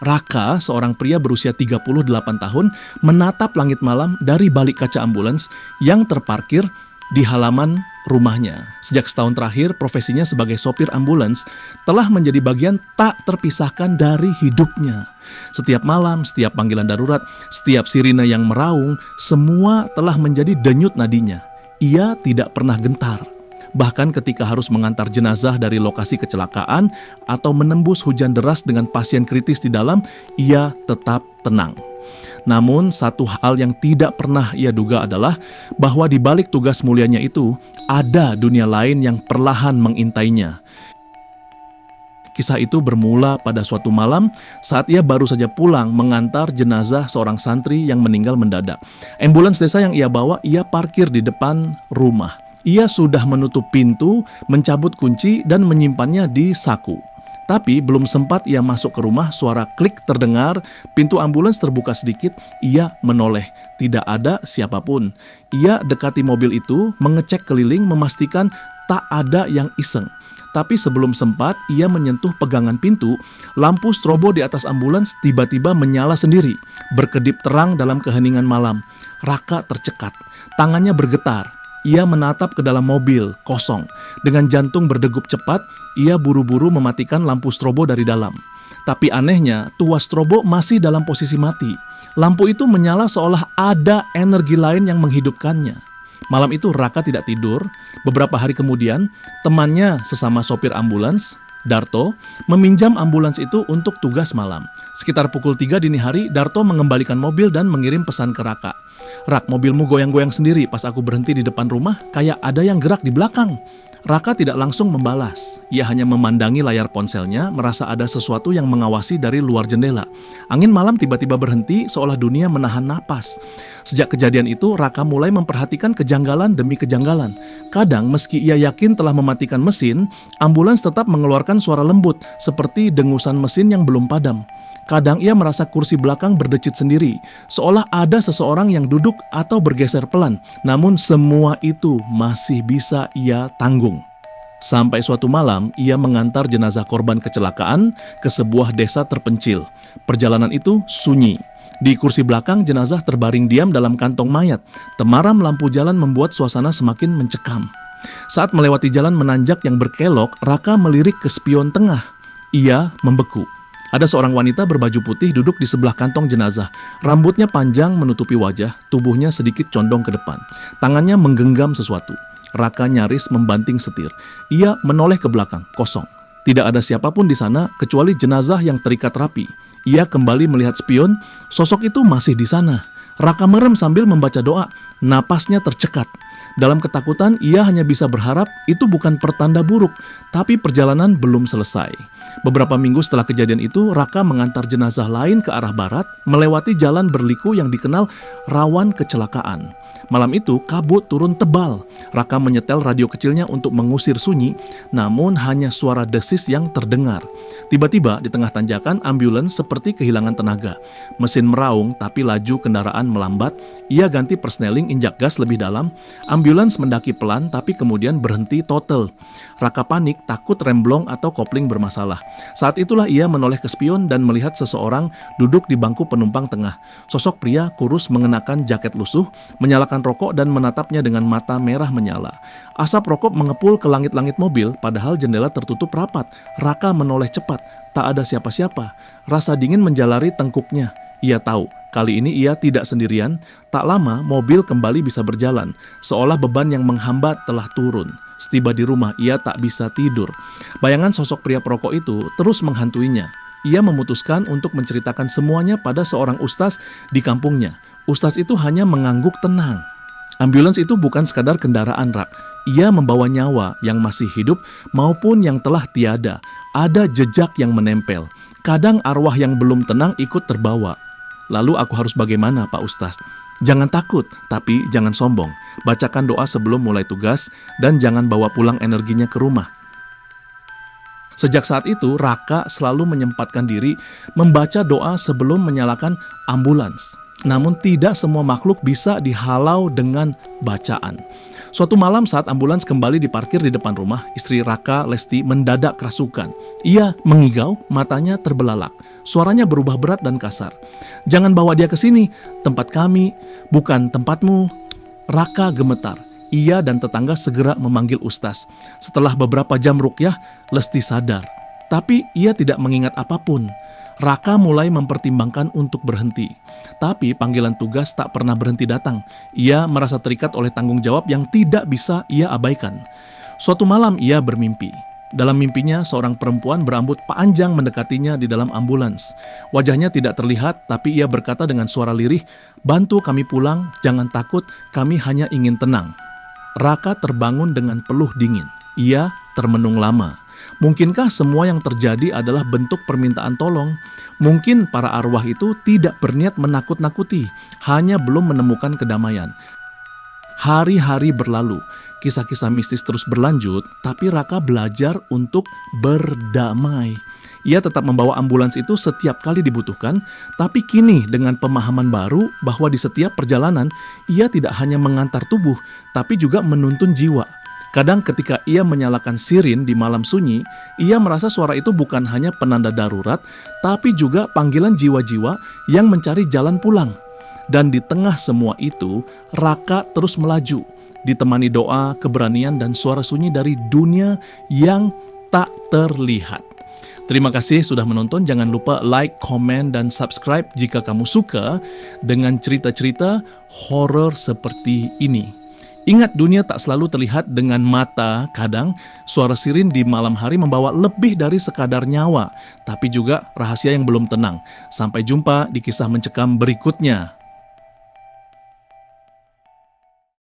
Raka, seorang pria berusia 38 tahun, menatap langit malam dari balik kaca ambulans yang terparkir di halaman rumahnya. Sejak setahun terakhir, profesinya sebagai sopir ambulans telah menjadi bagian tak terpisahkan dari hidupnya. Setiap malam, setiap panggilan darurat, setiap sirine yang meraung, semua telah menjadi denyut nadinya. Ia tidak pernah gentar. Bahkan ketika harus mengantar jenazah dari lokasi kecelakaan atau menembus hujan deras dengan pasien kritis di dalam, ia tetap tenang. Namun satu hal yang tidak pernah ia duga adalah bahwa di balik tugas mulianya itu ada dunia lain yang perlahan mengintainya. Kisah itu bermula pada suatu malam saat ia baru saja pulang mengantar jenazah seorang santri yang meninggal mendadak. Ambulans desa yang ia bawa ia parkir di depan rumah. Ia sudah menutup pintu, mencabut kunci, dan menyimpannya di saku. Tapi belum sempat ia masuk ke rumah, suara klik terdengar, pintu ambulans terbuka sedikit, ia menoleh. Tidak ada siapapun. Ia dekati mobil itu, mengecek keliling, memastikan tak ada yang iseng. Tapi sebelum sempat ia menyentuh pegangan pintu, lampu strobo di atas ambulans tiba-tiba menyala sendiri, berkedip terang dalam keheningan malam. Raka tercekat, tangannya bergetar. Ia menatap ke dalam mobil, kosong. Dengan jantung berdegup cepat, ia buru-buru mematikan lampu strobo dari dalam. Tapi anehnya, tuas strobo masih dalam posisi mati. Lampu itu menyala seolah ada energi lain yang menghidupkannya. Malam itu Raka tidak tidur. Beberapa hari kemudian, temannya sesama sopir ambulans, Darto, meminjam ambulans itu untuk tugas malam. Sekitar pukul 3 dini hari, Darto mengembalikan mobil dan mengirim pesan ke Raka. "Rak, mobilmu goyang-goyang sendiri pas aku berhenti di depan rumah, kayak ada yang gerak di belakang." Raka tidak langsung membalas. Ia hanya memandangi layar ponselnya, merasa ada sesuatu yang mengawasi dari luar jendela. Angin malam tiba-tiba berhenti, seolah dunia menahan napas. Sejak kejadian itu, Raka mulai memperhatikan kejanggalan demi kejanggalan. Kadang, meski ia yakin telah mematikan mesin, ambulans tetap mengeluarkan suara lembut, seperti dengusan mesin yang belum padam. Kadang ia merasa kursi belakang berdecit sendiri, seolah ada seseorang yang duduk atau bergeser pelan. Namun semua itu masih bisa ia tanggung. Sampai suatu malam, ia mengantar jenazah korban kecelakaan ke sebuah desa terpencil. Perjalanan itu sunyi. Di kursi belakang, jenazah terbaring diam dalam kantong mayat. Temaram lampu jalan membuat suasana semakin mencekam. Saat melewati jalan menanjak yang berkelok, Raka melirik ke spion tengah. Ia membeku. Ada seorang wanita berbaju putih duduk di sebelah kantong jenazah. Rambutnya panjang menutupi wajah, tubuhnya sedikit condong ke depan. Tangannya menggenggam sesuatu. Raka nyaris membanting setir. Ia menoleh ke belakang, kosong. Tidak ada siapapun di sana kecuali jenazah yang terikat rapi. Ia kembali melihat spion, sosok itu masih di sana. Raka merem sambil membaca doa, napasnya tercekat. Dalam ketakutan, ia hanya bisa berharap itu bukan pertanda buruk, tapi perjalanan belum selesai. Beberapa minggu setelah kejadian itu, Raka mengantar jenazah lain ke arah barat, melewati jalan berliku yang dikenal rawan kecelakaan. Malam itu, kabut turun tebal. Raka menyetel radio kecilnya untuk mengusir sunyi, namun hanya suara desis yang terdengar. Tiba-tiba di tengah tanjakan, ambulans seperti kehilangan tenaga. Mesin meraung, tapi laju kendaraan melambat. Ia ganti persneling, injak gas lebih dalam. Ambulans mendaki pelan, tapi kemudian berhenti total. Raka panik, takut remblong atau kopling bermasalah. Saat itulah ia menoleh ke spion dan melihat seseorang duduk di bangku penumpang tengah. Sosok pria kurus mengenakan jaket lusuh, menyalakan rokok dan menatapnya dengan mata merah menyala. Asap rokok mengepul ke langit-langit mobil, padahal jendela tertutup rapat. Raka menoleh cepat, tak ada siapa-siapa. Rasa dingin menjalari tengkuknya. Ia tahu, kali ini ia tidak sendirian. Tak lama, mobil kembali bisa berjalan, seolah beban yang menghambat telah turun. Setiba di rumah, ia tak bisa tidur. Bayangan sosok pria perokok itu terus menghantuinya. Ia memutuskan untuk menceritakan semuanya pada seorang ustaz di kampungnya. Ustaz itu hanya mengangguk tenang. Ambulans itu bukan sekadar kendaraan, Rak. Ia membawa nyawa yang masih hidup maupun yang telah tiada. Ada jejak yang menempel. Kadang arwah yang belum tenang ikut terbawa. Lalu aku harus bagaimana, Pak Ustaz? Jangan takut, tapi jangan sombong. Bacakan doa sebelum mulai tugas dan jangan bawa pulang energinya ke rumah. Sejak saat itu, Raka selalu menyempatkan diri membaca doa sebelum menyalakan ambulans. Namun tidak semua makhluk bisa dihalau dengan bacaan. Suatu malam saat ambulans kembali diparkir di depan rumah, istri Raka, Lesti, mendadak kerasukan. Ia mengigau, matanya terbelalak. Suaranya berubah berat dan kasar. "Jangan bawa dia ke sini, tempat kami, bukan tempatmu." Raka gemetar. Ia dan tetangga segera memanggil ustaz. Setelah beberapa jam ruqyah, Lesti sadar. Tapi ia tidak mengingat apapun. Raka mulai mempertimbangkan untuk berhenti. Tapi panggilan tugas tak pernah berhenti datang. Ia merasa terikat oleh tanggung jawab yang tidak bisa ia abaikan. Suatu malam ia bermimpi. Dalam mimpinya, seorang perempuan berambut panjang mendekatinya di dalam ambulans. Wajahnya tidak terlihat, tapi ia berkata dengan suara lirih, "Bantu kami pulang, jangan takut, kami hanya ingin tenang." Raka terbangun dengan peluh dingin. Ia termenung lama. Mungkinkah semua yang terjadi adalah bentuk permintaan tolong? Mungkin para arwah itu tidak berniat menakut-nakuti, hanya belum menemukan kedamaian. Hari-hari berlalu, kisah-kisah mistis terus berlanjut, tapi Raka belajar untuk berdamai. Ia tetap membawa ambulans itu setiap kali dibutuhkan, tapi kini dengan pemahaman baru bahwa di setiap perjalanan, ia tidak hanya mengantar tubuh, tapi juga menuntun jiwa. Kadang ketika ia menyalakan sirin di malam sunyi, ia merasa suara itu bukan hanya penanda darurat, tapi juga panggilan jiwa-jiwa yang mencari jalan pulang. Dan di tengah semua itu, Raka terus melaju, ditemani doa, keberanian, dan suara sunyi dari dunia yang tak terlihat. Terima kasih sudah menonton. Jangan lupa like, komen, dan subscribe jika kamu suka dengan cerita-cerita horor seperti ini. Ingat, dunia tak selalu terlihat dengan mata. Kadang suara sirin di malam hari membawa lebih dari sekadar nyawa, tapi juga rahasia yang belum tenang. Sampai jumpa di kisah mencekam berikutnya.